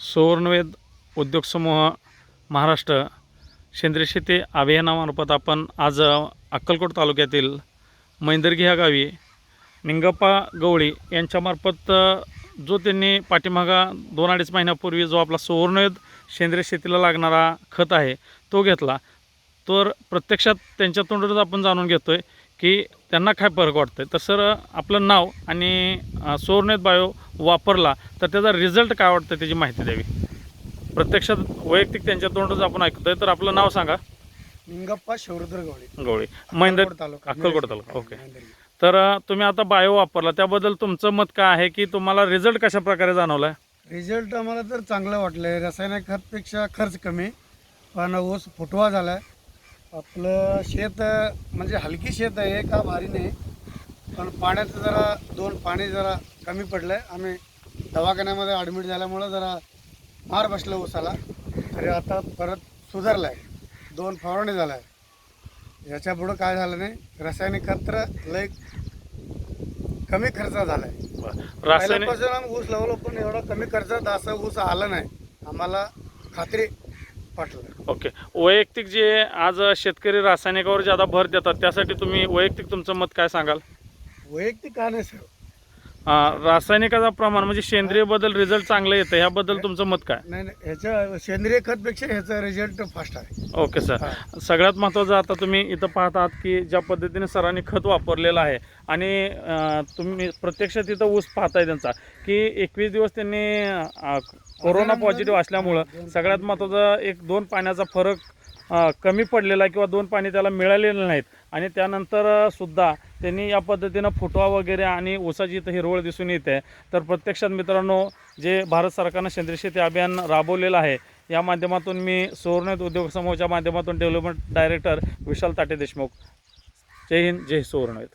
सुवर्णवेद उद्योग समूह महाराष्ट्र सेंद्रिय शेती अभियानामार्फत आपण आज अक्कलकोट तालुक्यातील मैंदर्गी ह्या गावी निंगप्पा गवळी यांच्यामार्फत जो त्यांनी पाठीमागा 2-2.5 महिन्यापूर्वी जो आपला सुवर्णवेद सेंद्रिय शेतीला लागणारा खत आहे तो घेतला. तर प्रत्यक्षात त्यांच्या तोंडूनच आपण जाणून घेतोय की त्यांना काय फरक वाटतोय. तर सर, आपलं नाव आणि सुवर्णवेद बायो वापरला तर त्याचा रिझल्ट काय वाटतं त्याची माहिती द्यावी. प्रत्यक्षात वैयक्तिक त्यांच्या तोंडूनच आपण ऐकतोय. तर आपलं नाव सांगा. निंगप्पा शिवरुद्र गवळी, मैंदर, अक्कलकोट तालुका. ओके. तर तुम्ही आता बायो वापरला त्याबद्दल तुमचं मत काय आहे की तुम्हाला रिझल्ट कशा प्रकारे जाणवला. रिझल्ट आम्हाला तर चांगलं वाटलंय. रासायनिक खतपेक्षा खर्च कमी, पण ऊस फुटवा झालाय. आपलं शेत म्हणजे हलकी शेत आहे, का भारी नाही, पण पाण्याचं जरा पाणी जरा कमी पडलंय. आम्ही दवाखान्यामध्ये ॲडमिट झाल्यामुळं जरा मार बसलं ऊसाला. तरी आता परत सुधारलाय. 2 फवारणी झालाय. याच्या पुढं काय झालं नाही. रासायनिक खत तर लय कमी खर्चात झालाय. रासायनिक आम्ही ऊस लावलो, पण एवढा कमी खर्चात असं ऊस आलं नाही. आम्हाला खात्री पटलं. ओके. वैयक्तिक जे आज शेतकरी रासायनिकावर ज्यादा भर देतात त्यासाठी तुम्ही वैयक्तिक तुमचं मत काय सांगाल. वैयक्तिक काय नाही सर, रासायनिकाचा प्रमाण म्हणजे सेंद्रिय बद्दल रिझल्ट चांगलं येतं ह्याबद्दल तुमचं मत काय. नाही ह्याच्या सेंद्रिय खतपेक्षा ह्याचा रिझल्ट फास्ट आहे. Okay sir. सगळ्यात महत्त्वाचं आता तुम्ही इथं पाहत आहात की ज्या पद्धतीने सरांनी खत वापरलेलं आहे आणि तुम्ही प्रत्यक्षात इथं ऊस पाहताय त्यांचा की 21 दिवस त्यांनी कोरोना पॉझिटिव्ह असल्यामुळं सगळ्यात महत्त्वाचं 1-2 पाण्याचा फरक कमी पडलेला आहे किंवा 2 पाणी त्याला मिळालेले नाहीत. आणि त्यानंतर सुद्धा त्यांनी या पद्धतीनं फुटवा वगैरे आणि ऊसाची इथं हिरवळ दिसून येते. तर प्रत्यक्षात मित्रांनो, जे भारत सरकारनं सेंद्रिय शेती अभियान राबवलेलं आहे या माध्यमातून मी सुवर्णवेद उद्योग समूहाच्या माध्यमातून डेव्हलपमेंट डायरेक्टर विशाल ताटे देशमुख. जय हिंद, जय सुवर्णवेद.